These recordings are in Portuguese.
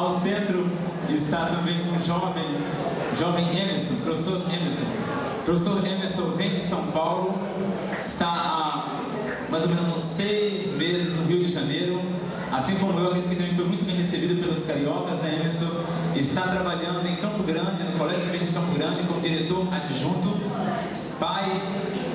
Ao centro está também um jovem Emerson, professor Emerson. Professor Emerson vem de São Paulo, está há mais ou menos uns 6 meses no Rio de Janeiro. Assim como eu, acredito que também foi muito bem recebido pelos cariocas, né, Emerson? Está trabalhando em Campo Grande, no Colégio de Campo Grande, como diretor adjunto, pai,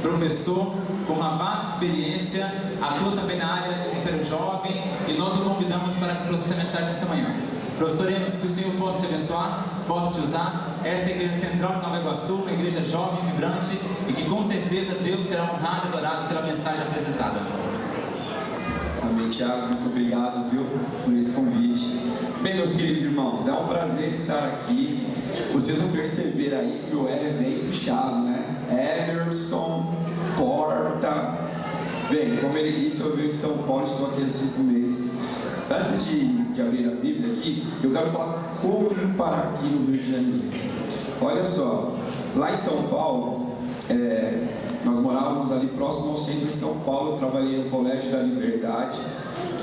professor, com uma vasta experiência, atua também na área de Ministério Jovem, e nós o convidamos para que trouxe essa mensagem nesta manhã. Professor Emerson, que o Senhor possa te abençoar, possa te usar. Esta é a Igreja Central de Nova Iguaçu, uma igreja jovem, vibrante, e que com certeza Deus será honrado e adorado pela mensagem apresentada. Amém, Tiago, muito obrigado, viu, por esse convite. Bem, meus queridos irmãos, é um prazer estar aqui. Vocês vão perceber aí que meu R é bem puxado, né? Emerson Porta. Bem, como ele disse, eu venho de São Paulo, estou aqui há 5 meses. Antes de abrir a Bíblia aqui, eu quero falar como vim parar aqui no Rio de Janeiro. Olha só, lá em São Paulo, nós morávamos ali próximo ao centro de São Paulo. Eu trabalhei no Colégio da Liberdade,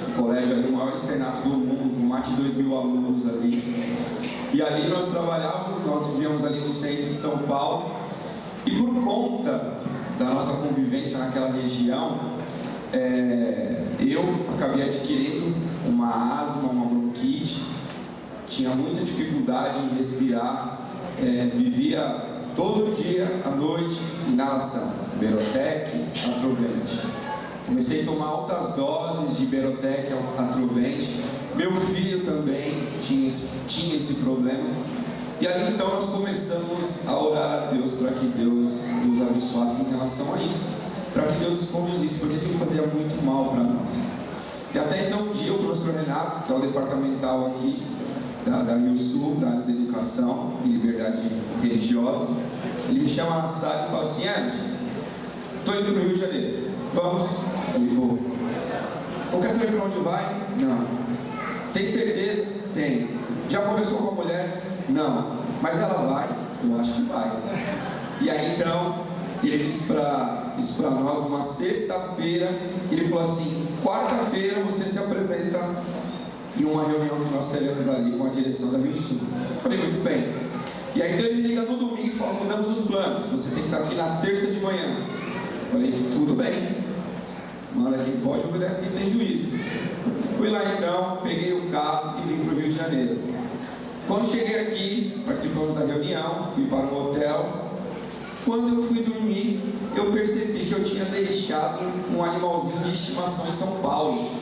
o colégio ali, o maior externato do mundo, com mais de 2.000 alunos ali. E ali nós trabalhávamos, nós vivíamos ali no centro de São Paulo. E por conta da nossa convivência naquela região, eu acabei adquirindo uma asma, uma bronquite, tinha muita dificuldade em respirar, vivia todo dia à noite, inalação, Berotec, Atrovente. Comecei a tomar altas doses de Berotec, Atrovente. Meu filho também tinha esse problema. E ali então nós começamos a orar a Deus para que Deus nos abençoasse em relação a isso, para que Deus nos conduzisse, porque aquilo fazia muito mal para nós. E até então um dia o professor Renato, que é o departamental aqui da Rio Sul, da área de educação e liberdade religiosa, ele me chama na sala e fala assim: Emerson, estou indo para o Rio de Janeiro, vamos? Eu vou. Não quer saber para onde vai? Não. Tem certeza? Tem. Já conversou com a mulher? Não. Mas ela vai? Eu acho que vai. E aí então, ele disse isso para nós numa sexta-feira. Ele falou assim: quarta-feira você se apresenta em uma reunião que nós teremos ali com a direção da Rio Sul. Eu falei: muito bem. E aí então ele me liga no domingo e fala: mudamos os planos, você tem que estar aqui na terça de manhã. Eu falei: tudo bem, manda quem pode, obedece quem tem juízo. Fui lá então, peguei o carro e vim para o Rio de Janeiro. Quando cheguei aqui, participamos da reunião, fui para o hotel. Quando eu fui dormir, eu percebi que eu tinha deixado um animalzinho de estimação em São Paulo.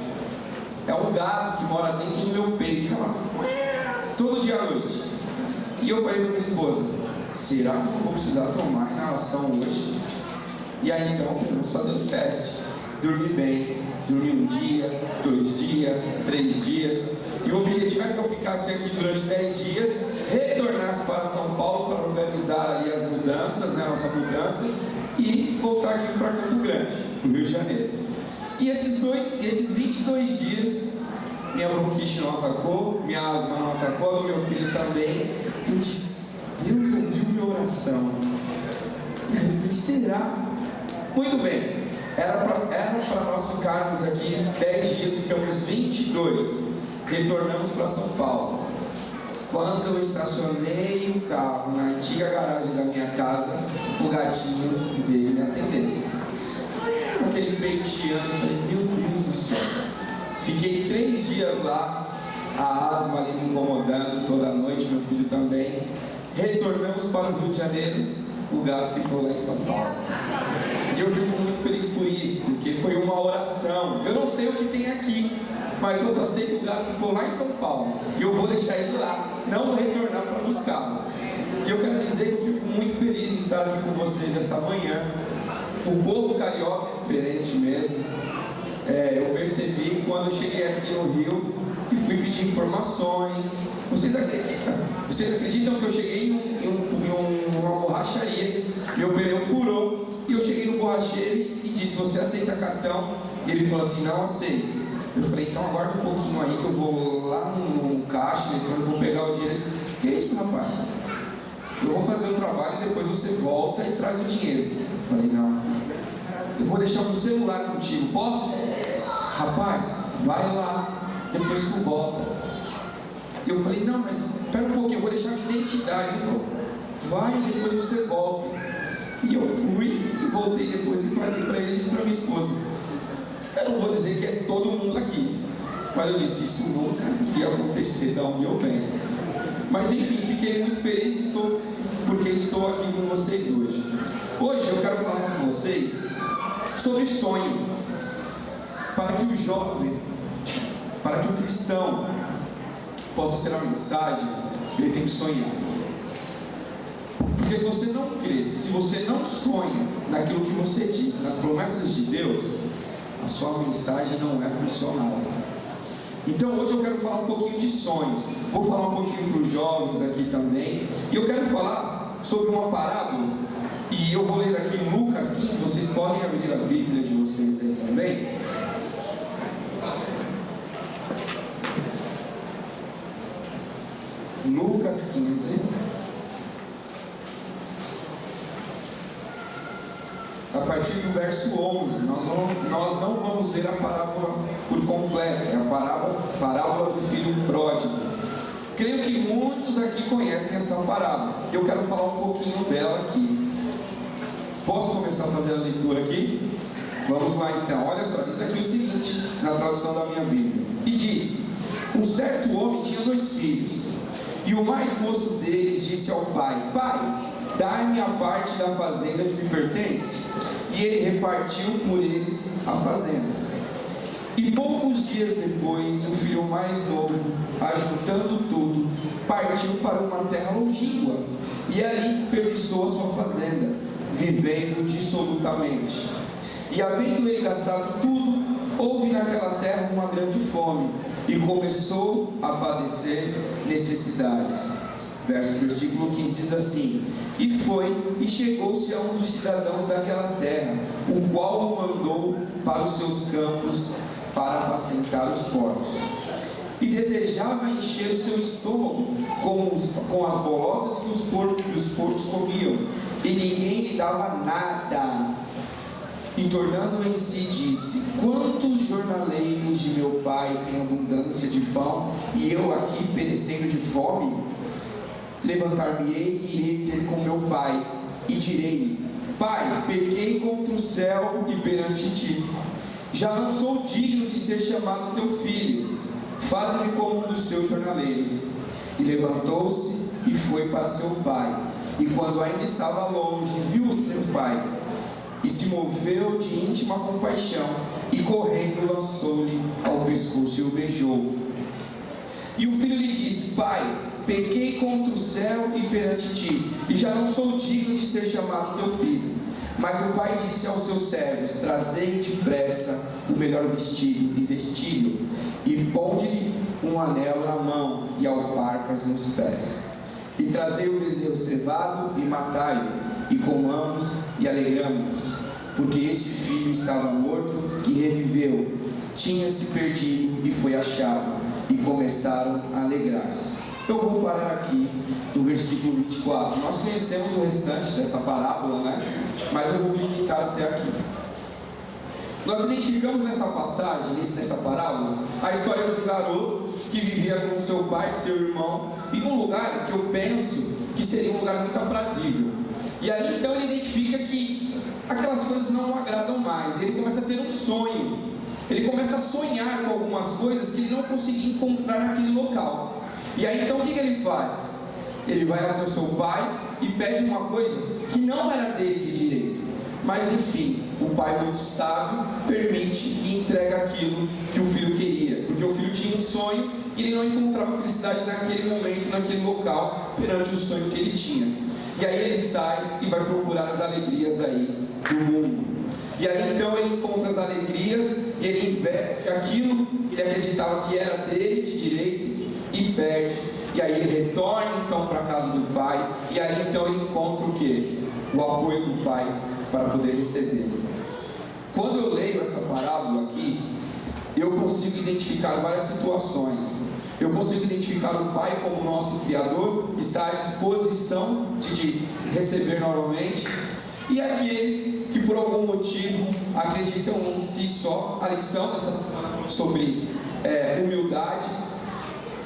É um gato que mora dentro do meu peito, ficava todo dia à noite. E eu falei para minha esposa: será que eu vou precisar tomar inalação hoje? E aí então vamos fazer o teste. Dormi bem, dormi 1 dia, 2 dias, 3 dias. E o objetivo é que eu ficasse aqui durante 10 dias, retornasse para São Paulo para organizar ali as mudanças, né, nossa mudança, e voltar aqui para Campo Grande, no Rio de Janeiro. E esses 22 dias, minha bronquite não atacou, minha asma não atacou, do meu filho também. Eu disse: Deus ouviu minha oração. E aí eu disse: será? Muito bem, era para nós ficarmos aqui 10 dias, ficamos 22, retornamos para São Paulo. Quando eu estacionei o carro na antiga garagem da minha casa, o gatinho veio me atender. Aquele peiteando, eu falei: meu Deus do céu. Fiquei 3 dias lá, a asma ali me incomodando toda noite, meu filho também. Retornamos para o Rio de Janeiro, o gato ficou lá em São Paulo. E eu fico muito feliz por isso, porque foi uma oração. Eu não sei o que tem aqui, mas eu só sei que o gato ficou lá em São Paulo. E eu vou deixar ele lá, não vou retornar para buscá-lo. E eu quero dizer que eu fico muito feliz em estar aqui com vocês essa manhã. O povo carioca é diferente mesmo. Eu percebi quando eu cheguei aqui no Rio e fui pedir informações. Vocês acreditam? Vocês acreditam que eu cheguei em uma borracharia, meu pneu furou, e eu cheguei no borracheiro e disse: você aceita cartão? E ele falou assim: não aceito. Eu falei: então aguarda um pouquinho aí que eu vou lá no caixa eletrônico, vou pegar o dinheiro. Que é isso, rapaz? Eu vou fazer o trabalho e depois você volta e traz o dinheiro. Eu falei: não, eu vou deixar meu celular contigo, posso? Rapaz, vai lá, depois tu volta. Eu falei, não, mas espera um pouquinho, eu vou deixar minha identidade. Ele falou, vai, depois você volta. E eu fui e voltei depois e falei para ele e disse para minha esposa, eu não vou dizer que é todo mundo aqui, mas eu disse, isso nunca ia acontecer da onde eu venho. Mas enfim, fiquei muito feliz porque estou aqui com vocês hoje. Hoje eu quero falar com vocês sobre sonho, para que o jovem, para que o cristão possa ser a mensagem, ele tem que sonhar. Porque se você não crê, se você não sonha naquilo que você diz, nas promessas de Deus, a sua mensagem não é funcional. Então hoje eu quero falar um pouquinho de sonhos. Vou falar um pouquinho para os jovens aqui também. E eu quero falar sobre uma parábola. E eu vou ler aqui em Lucas 15. Vocês podem abrir a Bíblia de vocês aí também. Lucas 15. A partir do verso 11, nós não vamos ler a parábola por completo, é a parábola do filho pródigo. Creio que muitos aqui conhecem essa parábola. Eu quero falar um pouquinho dela aqui. Posso começar a fazer a leitura aqui? Vamos lá então, olha só, diz aqui o seguinte, na tradução da minha Bíblia. E disse, um certo homem tinha 2 filhos, e o mais moço deles disse ao pai, pai, dai-me a parte da fazenda que me pertence. E ele repartiu por eles a fazenda. E poucos dias depois, o filho mais novo, ajuntando tudo, partiu para uma terra longínqua, e ali desperdiçou a sua fazenda, vivendo dissolutamente. E havendo ele gastado tudo, houve naquela terra uma grande fome, e começou a padecer necessidades. Versículo 15 diz assim, e foi, e chegou-se a um dos cidadãos daquela terra, o qual o mandou para os seus campos, para apacentar os porcos. E desejava encher o seu estômago com as bolotas que os porcos comiam, e ninguém lhe dava nada. E tornando em si, disse, quantos jornaleiros de meu pai têm abundância de pão, e eu aqui perecendo de fome? Levantar-me-ei e irei ter com meu pai, e direi-lhe, pai, pequei contra o céu e perante ti, já não sou digno de ser chamado teu filho, faze-me como um dos seus jornaleiros. E levantou-se e foi para seu pai, e quando ainda estava longe, viu o seu pai, e se moveu de íntima compaixão, e correndo lançou-lhe ao pescoço e o beijou. E o filho lhe disse, pai, pequei contra o céu e perante ti, e já não sou digno de ser chamado teu filho. Mas o pai disse aos seus servos, trazei depressa o melhor vestido e vesti-lo, e ponde-lhe um anel na mão e alparcas nos pés. E trazei o bezerro cevado e matai-o, e comamos e alegramos-nos, porque este filho estava morto e reviveu, tinha se perdido e foi achado, e começaram a alegrar-se. Eu vou parar aqui no versículo 24. Nós conhecemos o restante dessa parábola, né? Mas eu vou me limitar até aqui. Nós identificamos nessa passagem, nessa parábola, a história de um garoto que vivia com seu pai e seu irmão, e num lugar que eu penso que seria um lugar muito aprazível. E ali então ele identifica que aquelas coisas não o agradam mais. Ele começa a ter um sonho. Ele começa a sonhar com algumas coisas que ele não conseguia encontrar naquele local. E aí então o que ele faz? Ele vai até o seu pai e pede uma coisa que não era dele de direito. Mas enfim, o pai muito sábio permite e entrega aquilo que o filho queria. Porque o filho tinha um sonho e ele não encontrava felicidade naquele momento, naquele local, perante o sonho que ele tinha. E aí ele sai e vai procurar as alegrias aí do mundo. E ali então ele encontra as alegrias e ele investe aquilo que ele acreditava que era dele de direito e perde. E aí ele retorna então para a casa do pai, e aí então ele encontra o quê? O apoio do pai para poder receber. Quando eu leio essa parábola aqui, eu consigo identificar várias situações. Eu consigo identificar o pai como nosso Criador, que está à disposição de receber novamente, e aqueles que por algum motivo acreditam em si só. A lição dessa semana sobre humildade.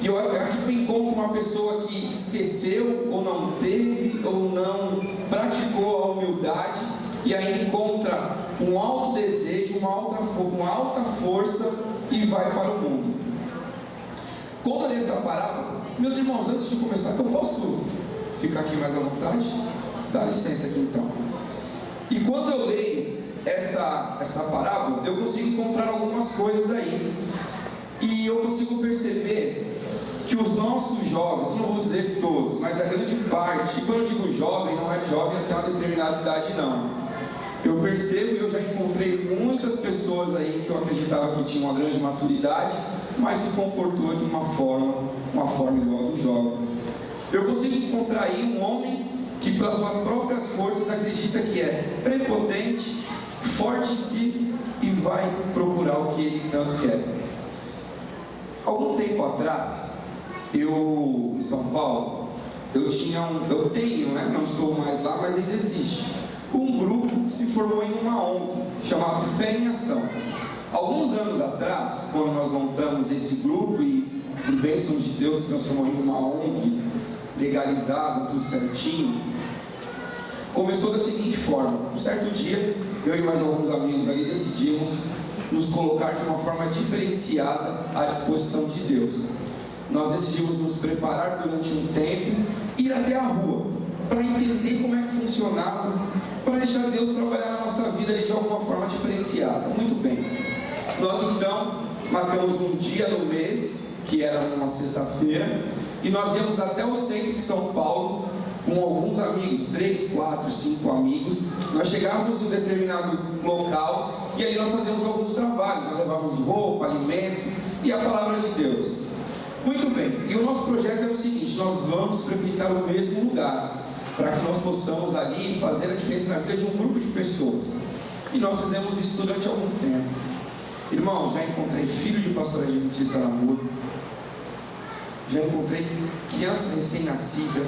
E eu aqui eu encontro uma pessoa que esqueceu, ou não teve, ou não praticou a humildade, e aí encontra um alto desejo, uma alta força e vai para o mundo. Quando eu li essa parábola, meus irmãos, antes de começar, eu posso ficar aqui mais à vontade? Dá licença aqui então. E quando eu leio essa parábola, eu consigo encontrar algumas coisas aí. E eu consigo perceber que os nossos jovens, não vou dizer todos, mas a grande parte, e quando eu digo jovem, não é jovem até uma determinada idade não. Eu percebo e eu já encontrei muitas pessoas aí que eu acreditava que tinham uma grande maturidade, mas se comportou de uma forma igual do jovem. Eu consigo encontrar aí um homem que pelas suas próprias forças acredita que é prepotente, forte em si e vai procurar o que ele tanto quer. Algum tempo atrás, eu em São Paulo, eu tenho, né, não estou mais lá, mas ainda existe, um grupo que se formou em uma ONG, chamado Fé em Ação. Alguns anos atrás, quando nós montamos esse grupo e por bênção de Deus se transformou em uma ONG, legalizada, tudo certinho, começou da seguinte forma: um certo dia, eu e mais alguns amigos ali decidimos nos colocar de uma forma diferenciada à disposição de Deus. Nós decidimos nos preparar durante um tempo, ir até a rua, para entender como é que funcionava, para deixar Deus trabalhar na nossa vida ali de alguma forma diferenciada. Muito bem. Nós então marcamos um dia no mês, que era uma sexta-feira, e nós íamos até o centro de São Paulo, com alguns amigos, 3, 4, 5 amigos. Nós chegávamos em um determinado local, e ali nós fazíamos alguns trabalhos, nós levávamos roupa, alimento, e a palavra de Deus. Muito bem, e o nosso projeto é o seguinte: nós vamos frequentar o mesmo lugar, para que nós possamos ali fazer a diferença na vida de um grupo de pessoas. E nós fizemos isso durante algum tempo. Irmãos, já encontrei filho de pastor adventista na rua, já encontrei criança recém-nascida,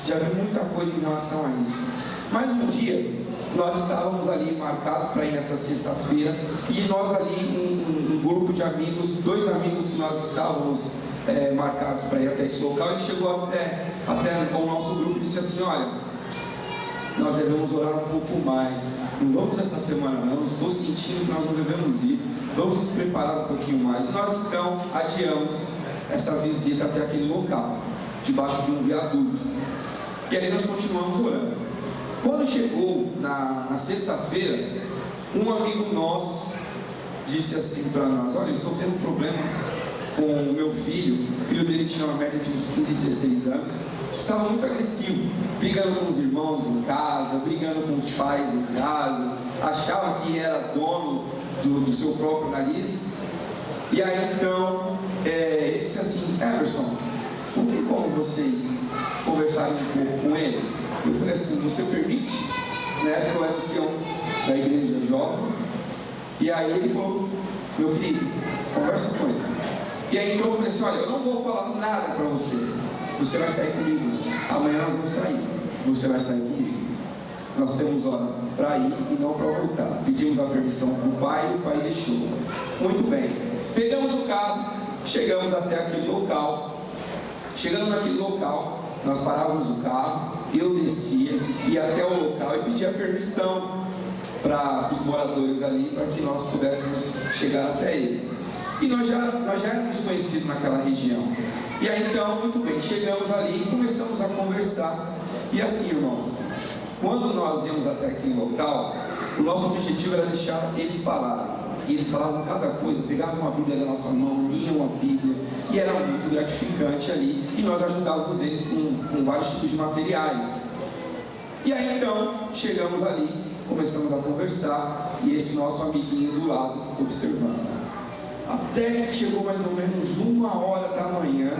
já vi muita coisa em relação a isso. Mas um dia, nós estávamos ali marcados para ir nessa sexta-feira, e nós ali, um grupo de amigos, 2 amigos que nós estávamos marcados para ir até esse local, ele chegou até o nosso grupo e disse assim: olha, nós devemos orar um pouco mais, não vamos essa semana não, estou sentindo que nós não devemos ir, vamos nos preparar um pouquinho mais. Nós então adiamos essa visita até aquele local, debaixo de um viaduto, e ali nós continuamos orando. Quando chegou na sexta-feira, um amigo nosso disse assim para nós: olha, eu estou tendo problemas com o meu filho. O filho dele tinha uma média de uns 15, 16 anos, estava muito agressivo, brigando com os irmãos em casa, brigando com os pais em casa, achava que era dono do seu próprio nariz. E aí então, ele disse assim: Emerson, não tem como vocês conversarem um pouco com ele? Eu falei assim: você permite? Na época eu era ancião da igreja jovem. E aí ele falou: meu querido, conversa com ele. E aí então eu falei assim: olha, eu não vou falar nada para você, você vai sair comigo, amanhã nós vamos sair, você vai sair comigo, nós temos hora para ir e não para voltar. Pedimos a permissão para o pai e o pai deixou. Muito bem, pegamos o carro, chegamos até aquele local. Chegando naquele local, nós parávamos o carro, eu descia, ia até o local e pedia permissão para os moradores ali, para que nós pudéssemos chegar até eles. E nós já éramos conhecidos naquela região. E aí então, muito bem, chegamos ali e começamos a conversar. E assim, irmãos, quando nós íamos até aquele local, o nosso objetivo era deixar eles falarem. E eles falavam cada coisa, pegavam uma Bíblia da nossa mão, liam a Bíblia, e era muito gratificante ali. E nós ajudávamos eles com vários tipos de materiais. E aí então, chegamos ali, começamos a conversar, e esse nosso amiguinho do lado observando. Até que chegou mais ou menos 1h da manhã,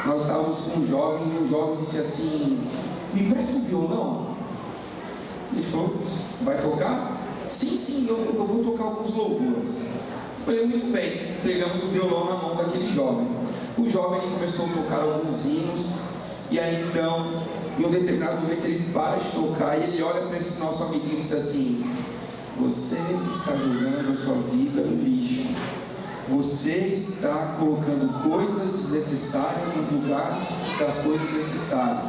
nós estávamos com um jovem, e o jovem disse assim: me empresta um violão? Ele falou: vai tocar? Sim, eu vou tocar alguns louvores. Falei: muito bem. Entregamos o violão na mão daquele jovem. O jovem começou a tocar alguns hinos, e aí então, em um determinado momento, ele para de tocar e ele olha para esse nosso amiguinho e diz assim: você está jogando a sua vida no lixo. Você está colocando coisas desnecessárias nos lugares das coisas necessárias.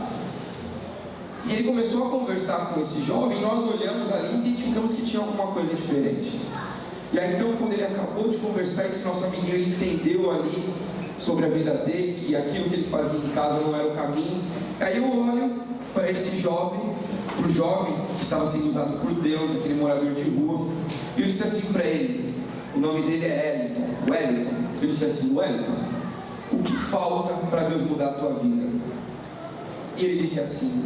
E ele começou a conversar com esse jovem, e nós olhamos ali e identificamos que tinha alguma coisa diferente. E aí então, quando ele acabou de conversar, esse nosso amiguinho, ele entendeu ali sobre a vida dele, que aquilo que ele fazia em casa não era o caminho. Aí eu olho para esse jovem, para o jovem que estava sendo usado por Deus, aquele morador de rua, e eu disse assim para ele, o nome dele é Wellington. Eu disse assim: Wellington, o que falta para Deus mudar a tua vida? E ele disse assim: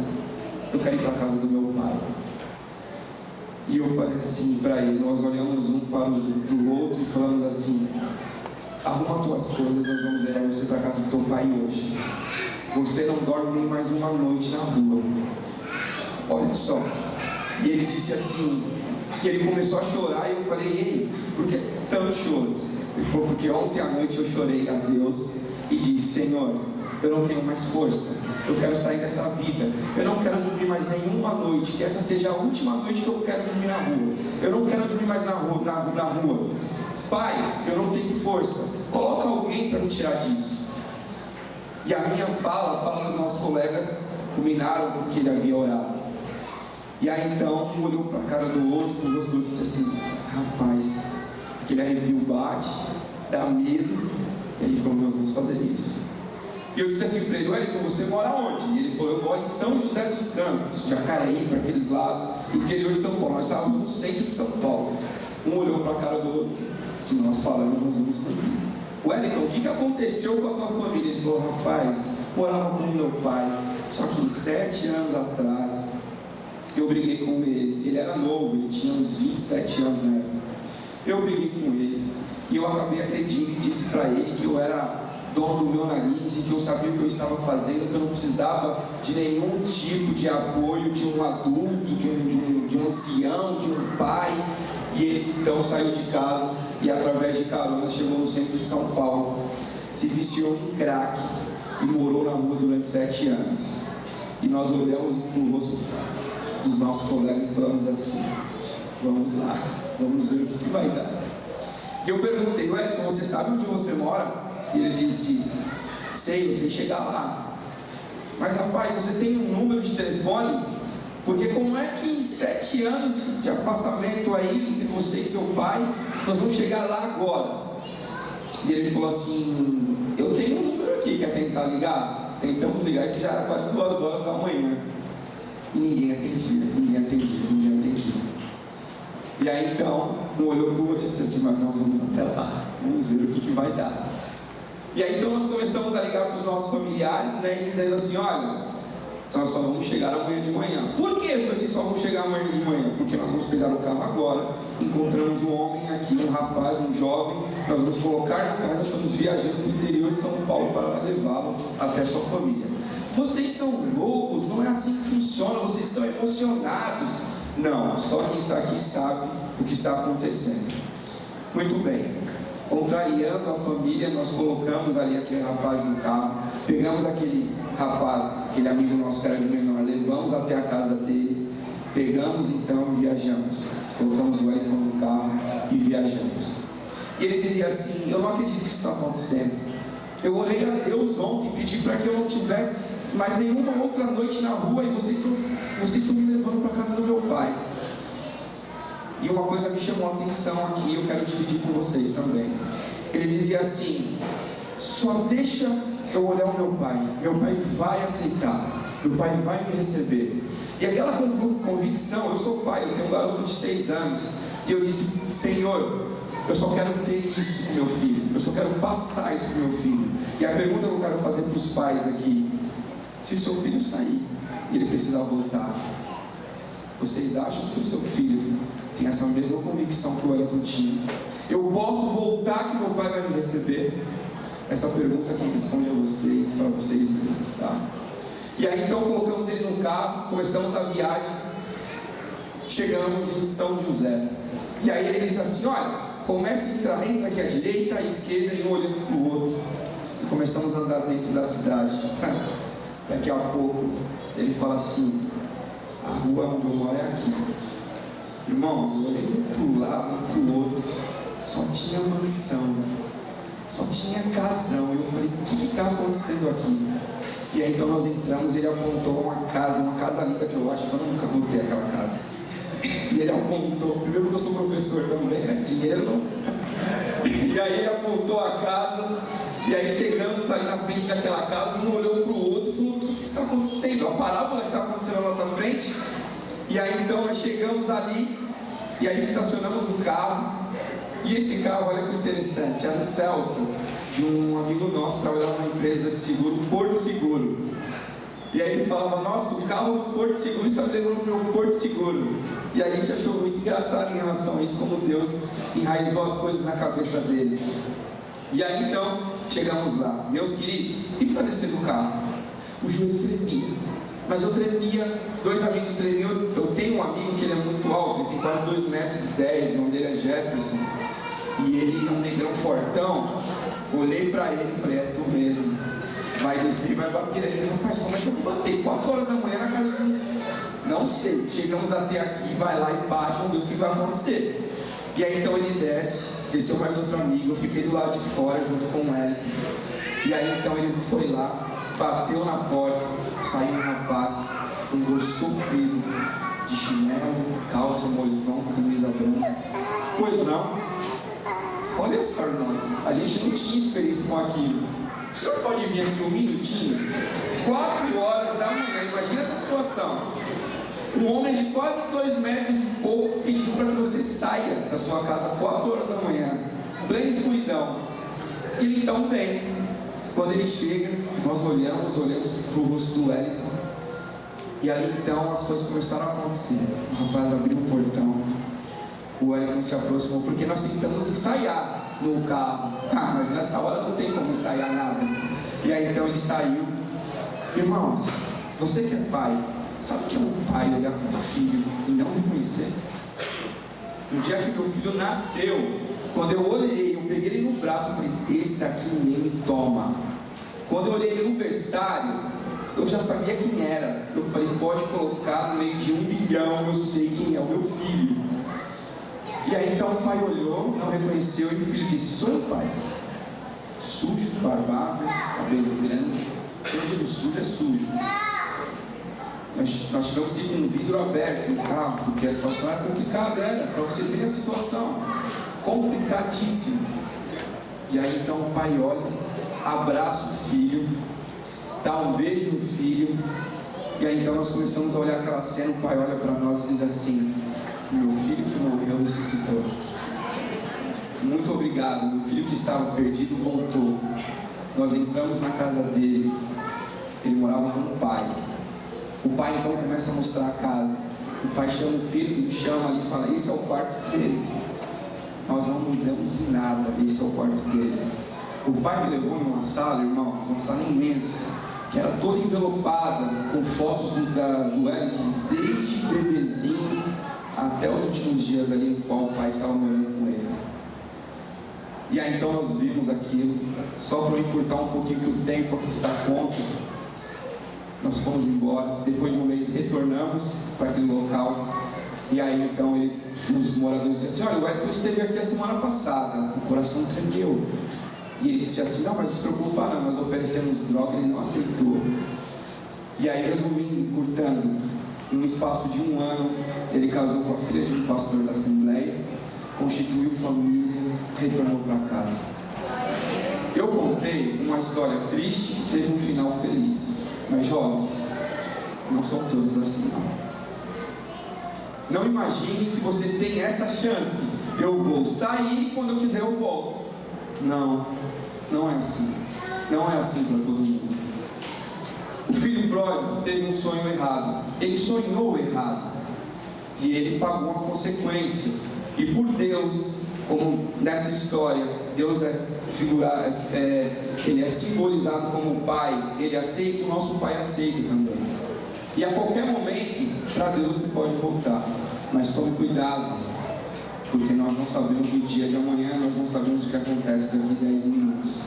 eu quero ir para a casa do meu pai. E eu falei assim para ele, nós olhamos um para o outro e falamos assim: arruma tuas coisas, nós vamos levar você para a casa do teu pai hoje. Você não dorme nem mais uma noite na rua. Olha só. E ele disse assim, e ele começou a chorar, e eu falei: ei, por que tanto choro? Ele falou: porque ontem à noite eu chorei a Deus e disse: Senhor, eu não tenho mais força, eu quero sair dessa vida, eu não quero dormir mais nenhuma noite, que essa seja a última noite que eu quero dormir na rua, eu não quero dormir mais na rua. Pai, eu não tenho força, coloca alguém para me tirar disso. E a minha fala dos nossos colegas culminaram porque ele havia orado. E aí então, um olhou para a cara do outro, com o rosto do outro, disse assim: rapaz, aquele arrepio bate, dá medo. E ele falou: nós vamos fazer isso. E eu disse assim para ele: Wellington, você mora onde? E ele falou: eu moro em São José dos Campos, Jacareí, para aqueles lados, interior de São Paulo. Nós estávamos no centro de São Paulo. Um olhou para a cara do outro: se nós falamos, nós vamos cumprir. Wellington, o que aconteceu com a tua família? Ele falou: rapaz, morava com meu pai, só que 7 anos atrás eu briguei com ele. Ele era novo, ele tinha uns 27 anos na época. Eu briguei com ele e eu acabei agredindo e disse para ele que eu era dono do meu nariz e que eu sabia o que eu estava fazendo, que eu não precisava de nenhum tipo de apoio de um adulto, de um ancião, de um pai. E ele então saiu de casa e, através de carona, chegou no centro de São Paulo, se viciou em crack e morou na rua durante 7 anos. E nós olhamos no rosto dos nossos colegas e falamos assim: vamos lá, vamos ver o que vai dar. E eu perguntei: Wellington, você sabe onde você mora? E ele disse: sei, eu sei chegar lá. Mas rapaz, você tem um número de telefone? Porque como é que em 7 anos de afastamento aí entre você e seu pai, nós vamos chegar lá agora? E ele falou assim: eu tenho um número aqui, quer tentar ligar? Tentamos ligar, isso já era quase 2 horas da manhã. E ninguém atendia. E aí então, um olhou para o outro e disse assim: mas nós vamos até lá, vamos ver o que vai dar. E aí então nós começamos a ligar para os nossos familiares, né, e dizendo assim: olha, nós só vamos chegar amanhã de manhã. Por quê? Eu falei assim: só vamos chegar amanhã de manhã porque nós vamos pegar o carro agora, encontramos um homem aqui, um rapaz, um jovem, nós vamos colocar no carro e nós estamos viajando para o interior de São Paulo para levá-lo até sua família. Vocês são loucos, não é assim que funciona, vocês estão emocionados. Não, só quem está aqui sabe o que está acontecendo. Muito bem, contrariando a família, nós colocamos ali aquele rapaz no carro, pegamos aquele rapaz, aquele amigo nosso que era de menor, levamos até a casa dele, pegamos então e viajamos, colocamos o Wellington no carro e viajamos. E ele dizia assim: eu não acredito que isso está acontecendo, eu orei a Deus ontem, pedi para que eu não tivesse mais nenhuma outra noite na rua e vocês estão me levando para a casa do meu pai. E uma coisa me chamou a atenção aqui, eu quero dividir com vocês também. Ele dizia assim: só deixa eu olhar o meu pai vai aceitar, meu pai vai me receber. E aquela convicção, eu sou pai, eu tenho um garoto de 6 anos, e eu disse: Senhor, eu só quero ter isso com meu filho, eu só quero passar isso com meu filho. E a pergunta que eu quero fazer para os pais aqui: se o seu filho sair e ele precisar voltar, vocês acham que o seu filho tem essa mesma convicção que o Wellington tinha? Eu posso voltar que meu pai vai me receber? Essa pergunta quem responde a vocês, para vocês mesmos, tá? E aí então colocamos ele no carro, começamos a viagem, chegamos em São José. E aí ele disse assim: olha, começa a entrar, entra aqui à direita, à esquerda, e um olhando para o outro. E começamos a andar dentro da cidade. Daqui a pouco ele fala assim: a rua onde eu moro é aqui. Irmãos, eu olhei para um lado, para o outro, só tinha mansão. só tinha casão. Eu falei, o que está acontecendo aqui? E aí então nós entramos, ele apontou uma casa linda que eu acho que eu nunca vou ter aquela casa. E ele apontou, primeiro que eu sou professor também, né? Dinheiro. E aí ele apontou a casa, e aí chegamos ali na frente daquela casa, um olhou para o outro e falou, o que está acontecendo? A parábola está acontecendo na nossa frente. E aí então nós chegamos ali, e aí estacionamos o carro, e esse carro, olha que interessante, era um Celta, de um amigo nosso que trabalhava numa empresa de seguro, Porto Seguro. E aí ele falava, nossa, o carro do Porto Seguro está me levando para o Porto Seguro. E a gente achou muito engraçado em relação a isso, como Deus enraizou as coisas na cabeça dele. E aí então, chegamos lá, meus queridos, e para descer do carro? O joelho tremia, mas eu tremia, dois amigos tremiam. Eu tenho um amigo que ele é muito alto, ele tem quase 2,10 metros, o nome dele é Jefferson, e ele é um negrão fortão. Olhei para ele e falei, é tu mesmo, vai descer e vai bater. Ele, rapaz, como é que eu vou bater 4 horas da manhã na casa de um... Não sei, chegamos até aqui, vai lá e bate, vamos ver o que vai acontecer. E aí então ele desceu mais outro amigo, eu fiquei do lado de fora junto com o Wellington. E aí então ele foi lá, bateu na porta, saiu um rapaz, um gosto sofrido, de chinelo, calça, moletom, camisa branca. Pois não? Olha só, irmãos, a gente não tinha experiência com aquilo. O senhor pode vir aqui um minutinho? 4 horas da manhã, imagina essa situação. Um homem de quase 2 metros e pouco pedindo para que você saia da sua casa 4 horas da manhã, plena escuridão. Ele então vem. Quando ele chega, nós olhamos para o rosto do Wellington. E ali então as coisas começaram a acontecer. O rapaz abriu o portão. O Wellington se aproximou, porque nós tentamos ensaiar no carro. Mas nessa hora não tem como ensaiar nada. E aí então ele saiu. Irmãos, você que é pai, sabe o que é um pai olhar para o filho e não reconhecer? No dia que meu filho nasceu, quando eu olhei, eu peguei ele no braço e falei, esse daqui ninguém me toma. Quando eu olhei ele no berçário, eu já sabia quem era. Eu falei, pode colocar no meio de 1 milhão, eu sei quem é o meu filho. E aí então o pai olhou, não reconheceu, e o filho disse, sou eu, pai. Sujo, barbado, cabelo grande. Quando eu digo sujo, é sujo. Nós tivemos que ir com o vidro aberto no carro, porque a situação era complicada, para vocês verem a situação. Complicadíssimo. E aí então o pai olha, abraça o filho, dá um beijo no filho. E aí então nós começamos a olhar aquela cena, o pai olha para nós e diz assim, meu filho que morreu ressuscitou. Muito obrigado, meu filho que estava perdido voltou. Nós entramos na casa dele, ele morava com o pai. O pai então começa a mostrar a casa. O pai chama o filho, me chama ali e fala, esse é o quarto dele. Nós não mudamos em nada, esse é o quarto dele. O pai me levou em uma sala, irmão, uma sala imensa, que era toda envelopada com fotos do Wellington, desde bebezinho até os últimos dias ali no qual o pai estava morando com ele. E aí então nós vimos aquilo, só para encurtar um pouquinho que o tempo aqui está conto. Nós fomos embora, depois de um mês retornamos para aquele local. E aí então os moradores disseram assim, olha, o Wellington esteve aqui a semana passada, o coração tremeu. E ele disse assim, não, mas não se preocupa não, nós oferecemos droga, ele não aceitou. E aí, resumindo, encurtando, em um espaço de 1 ano, ele casou com a filha de um pastor da Assembleia, constituiu família, retornou para casa. Eu contei uma história triste que teve um final feliz. Mas jovens, não são todos assim não. Não imagine que você tem essa chance. Eu vou sair e quando eu quiser eu volto. Não, não é assim. Não é assim para todo mundo. O filho pródigo teve um sonho errado. Ele sonhou errado. E ele pagou uma consequência. E por Deus, como nessa história, Deus ele é simbolizado como pai. Ele aceita, o nosso pai aceita também. E a qualquer momento, para Deus você pode voltar. Mas tome cuidado, porque nós não sabemos o dia de amanhã, nós não sabemos o que acontece daqui a 10 minutos.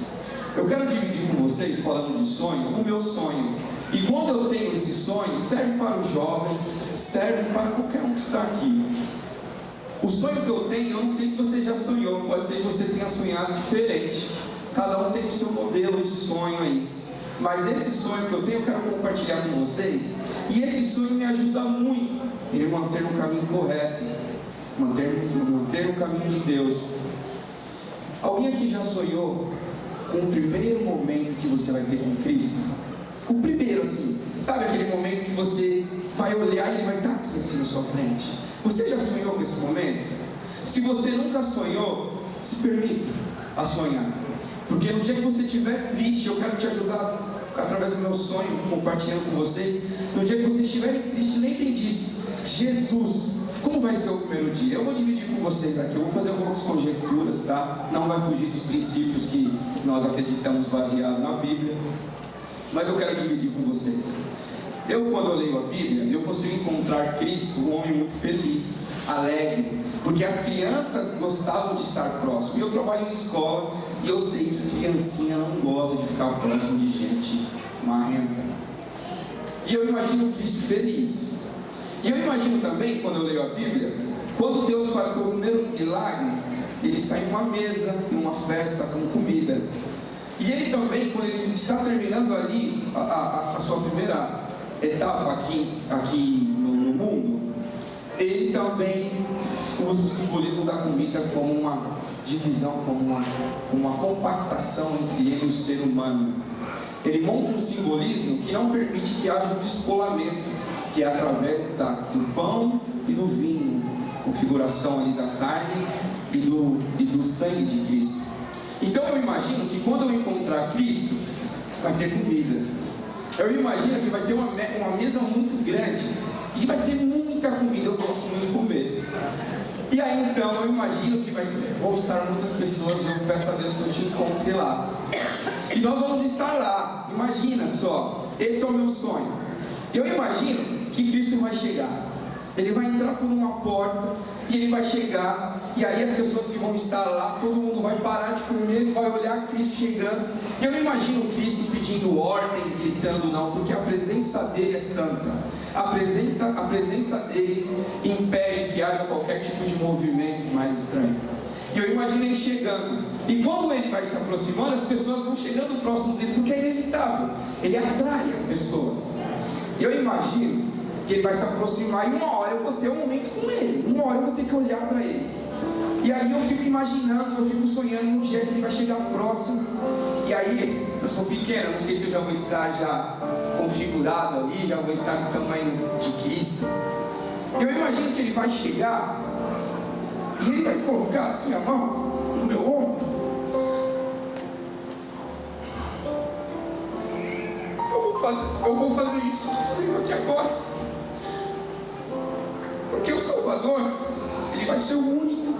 Eu quero dividir com vocês, falando de sonho, o meu sonho. E quando eu tenho esse sonho, serve para os jovens, serve para qualquer um que está aqui. O sonho que eu tenho, eu não sei se você já sonhou, pode ser que você tenha sonhado diferente. Cada um tem o seu modelo de sonho aí. Mas esse sonho que eu tenho, eu quero compartilhar com vocês. E esse sonho me ajuda muito em manter no caminho correto, manter no caminho de Deus. Alguém aqui já sonhou com o primeiro momento que você vai ter com Cristo? O primeiro, assim, sabe aquele momento que você vai olhar e Ele vai estar aqui assim na sua frente? Você já sonhou com esse momento? Se você nunca sonhou, se permita a sonhar. Porque no dia que você estiver triste, eu quero te ajudar através do meu sonho, compartilhando com vocês. No dia que vocês estiverem tristes, lembrem disso. Jesus, como vai ser o primeiro dia? Eu vou dividir com vocês aqui, eu vou fazer algumas conjecturas, tá? Não vai fugir dos princípios que nós acreditamos baseados na Bíblia, mas eu quero dividir com vocês. Quando eu leio a Bíblia, eu consigo encontrar Cristo, um homem muito feliz, alegre, porque as crianças gostavam de estar próximo. E eu trabalho em escola e eu sei que criancinha não gosta de ficar próximo de gente marrenta. E eu imagino Cristo feliz. E eu imagino também, quando eu leio a Bíblia, quando Deus faz o primeiro milagre, Ele está em uma mesa, em uma festa, com comida. E Ele também, quando Ele está terminando ali a sua primeira etapa aqui no mundo, Ele também usa o simbolismo da comida como uma divisão, como uma compactação entre Ele e o ser humano. Ele monta um simbolismo que não permite que haja um descolamento, que é através do pão e do vinho, configuração ali da carne e do sangue de Cristo. Então eu imagino que quando eu encontrar Cristo, vai ter comida. Eu imagino que vai ter uma mesa muito grande e vai ter muita comida. Eu gosto muito de comer. E aí então eu imagino que vão estar muitas pessoas, e eu peço a Deus que eu te encontre lá. E nós vamos estar lá. Imagina só, esse é o meu sonho. Eu imagino que Cristo vai chegar. Ele vai entrar por uma porta e Ele vai chegar, e aí as pessoas que vão estar lá, todo mundo vai parar de comer e vai olhar Cristo chegando. Eu não imagino Cristo pedindo ordem, gritando, não, porque a presença dele é santa. A presença dele impede que haja qualquer tipo de movimento mais estranho. E eu imagino Ele chegando, e quando Ele vai se aproximando, as pessoas vão chegando próximo dele, porque é inevitável, Ele atrai as pessoas. E eu imagino que Ele vai se aproximar, e uma hora eu vou ter um momento com Ele, uma hora eu vou ter que olhar para Ele. E aí eu fico imaginando, eu fico sonhando um dia que Ele vai chegar próximo. E aí, eu sou pequeno, não sei se eu já vou estar já configurado ali, já vou estar no tamanho de Cristo. Eu imagino que Ele vai chegar e Ele vai colocar assim a mão no meu ombro. Eu vou fazer isso que eu estou fazendo aqui agora. Porque o Salvador, Ele vai ser o único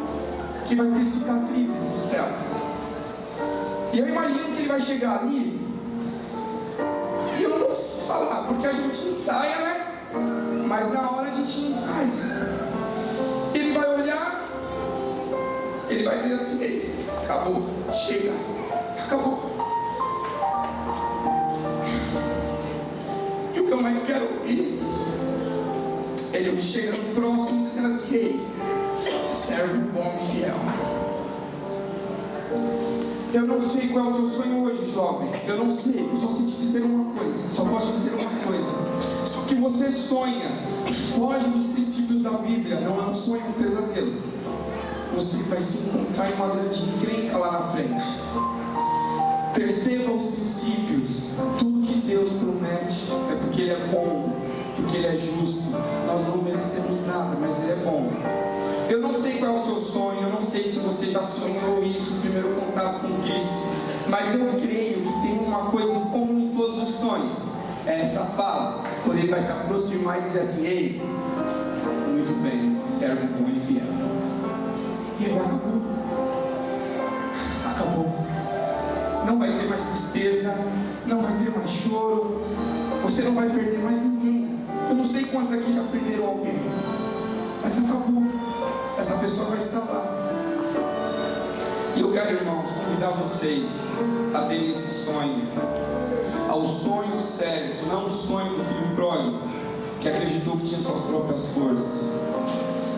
que vai ter cicatrizes no céu. E eu imagino que Ele vai chegar ali, e eu não consigo falar, porque a gente ensaia, né? Mas na hora a gente não faz. Ele vai olhar, Ele vai dizer assim: ei, acabou, chega, acabou. E o que eu mais quero ouvir, Ele chegando próximo, dizendo assim: ei, servo bom e fiel. Eu não sei qual é o teu sonho hoje, jovem. Eu não sei, eu só sei te dizer uma coisa. Só posso te dizer uma coisa. Se o que você sonha foge dos princípios da Bíblia, não é um sonho, é um pesadelo. Você vai se encontrar em uma grande encrenca lá na frente. Perceba os princípios. Tudo que Deus promete é porque Ele é bom, porque Ele é justo. Nós não merecemos nada, mas Ele é bom. Eu não sei qual é o seu sonho, eu não sei se você já sonhou isso, o primeiro contato com Cristo, mas eu creio que tem uma coisa em comum em todos os sonhos. É essa fala, quando Ele vai se aproximar e dizer assim: ei, muito bem, servo bom e fiel. E aí acabou. Acabou. Não vai ter mais tristeza, não vai ter mais choro, você não vai perder mais ninguém. Eu não sei quantos aqui já perderam alguém, mas acabou. Essa pessoa vai estar lá. E eu quero, irmãos, convidar vocês a terem esse sonho, ao sonho certo, não o sonho do filho pródigo, que acreditou que tinha suas próprias forças,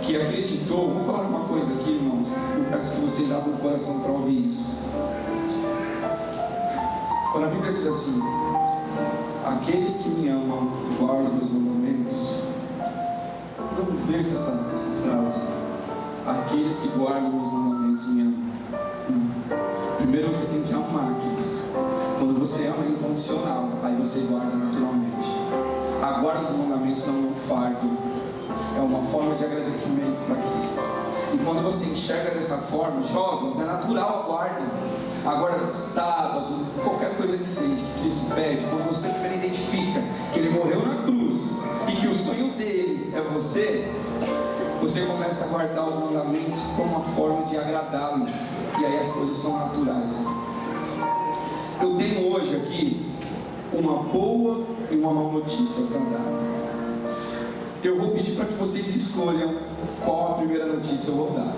que acreditou. Vou falar uma coisa aqui, irmãos, eu peço que vocês abram o coração para ouvir isso. Quando a Bíblia diz assim: aqueles que me amam guardam os meus mandamentos, não inverta essa frase. Aqueles que guardam os meus mandamentos me amam. Não. Primeiro você tem que amar Cristo. Quando você ama, é incondicional, aí você guarda naturalmente. A guarda dos mandamentos não é um fardo, é uma forma de agradecimento para Cristo. E quando você enxerga dessa forma, jovens, é natural a guarda. A guarda do sábado, qualquer coisa que seja, que Cristo pede, quando você primeiro identifica que Ele morreu na cruz e que o sonho dele é você, você começa a guardar os mandamentos como uma forma de agradá-lo. E aí as coisas são naturais. Eu tenho hoje aqui uma boa e uma má notícia para dar. Eu vou pedir para que vocês escolham qual a primeira notícia eu vou dar.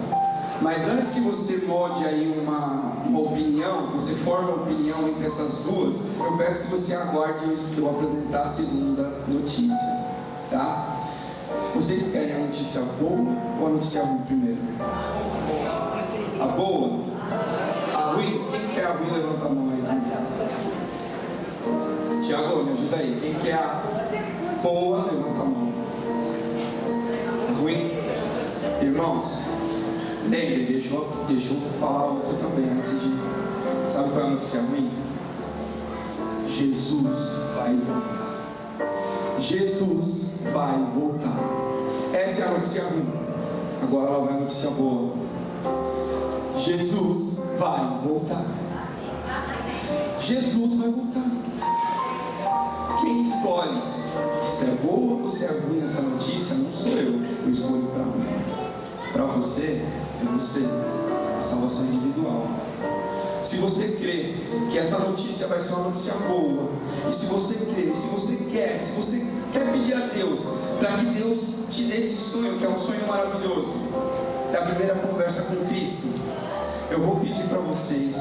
Mas antes que você molde aí uma opinião, você forme uma opinião entre essas duas, eu peço que você aguarde eu apresentar a segunda notícia, tá? Vocês querem a notícia boa ou a notícia ruim primeiro? A boa? A ruim? Quem quer a ruim, levanta a mão aí. Tiago, me ajuda aí. Quem quer a boa, levanta a mão. A ruim? Irmãos, lembre, deixa eu falar outra também antes de... Sabe qual é a notícia ruim? Jesus vai voltar. Jesus vai voltar. Essa é a notícia ruim. Agora ela vai a notícia boa. Jesus vai voltar. Jesus vai voltar. Quem escolhe se é boa ou se é ruim essa notícia não sou eu. Eu escolho para mim. Para você, é você. A salvação individual. Se você crê que essa notícia vai ser uma notícia boa, e se você crê, se você quer pedir a Deus para que Deus te dê esse sonho, que é um sonho maravilhoso, da primeira conversa com Cristo, eu vou pedir para vocês,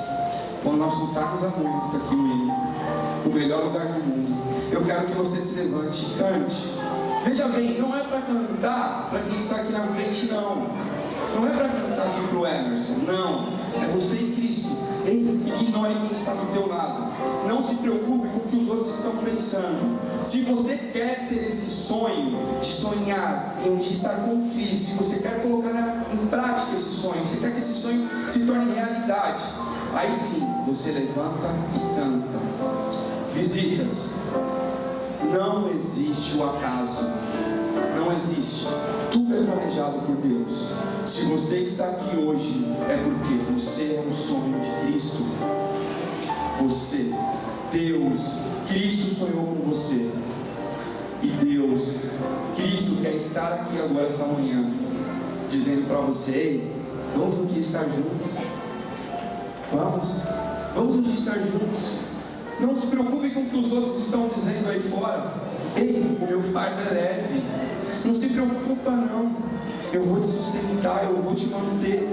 quando nós voltarmos a música aqui, o melhor lugar do mundo, eu quero que você se levante e cante. Veja bem, não é para cantar para quem está aqui na frente, não. Não é para cantar aqui para o Emerson, não. É você e Cristo. Ei, ignore quem está do teu lado. Não se preocupe com o que os outros estão pensando. Se você quer ter esse sonho de sonhar em de estar com Cristo, e você quer colocar em prática esse sonho, você quer que esse sonho se torne realidade, aí sim, você levanta e canta. Visitas. Não existe o acaso. Não existe. Tudo é planejado por Deus. Se você está aqui hoje, é porque você é um sonho de Cristo. Você, Deus, Cristo sonhou com você. E Deus, Cristo quer estar aqui agora essa manhã, dizendo para você: ei, vamos um dia estar juntos. Vamos um dia estar juntos. Não se preocupe com o que os outros estão dizendo aí fora. Ei, o meu fardo é leve. Não se preocupa não. Eu vou te sustentar, eu vou te manter.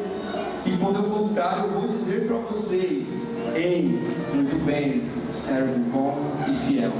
E quando eu voltar, eu vou dizer para vocês: ei, muito bem, servo bom e fiel.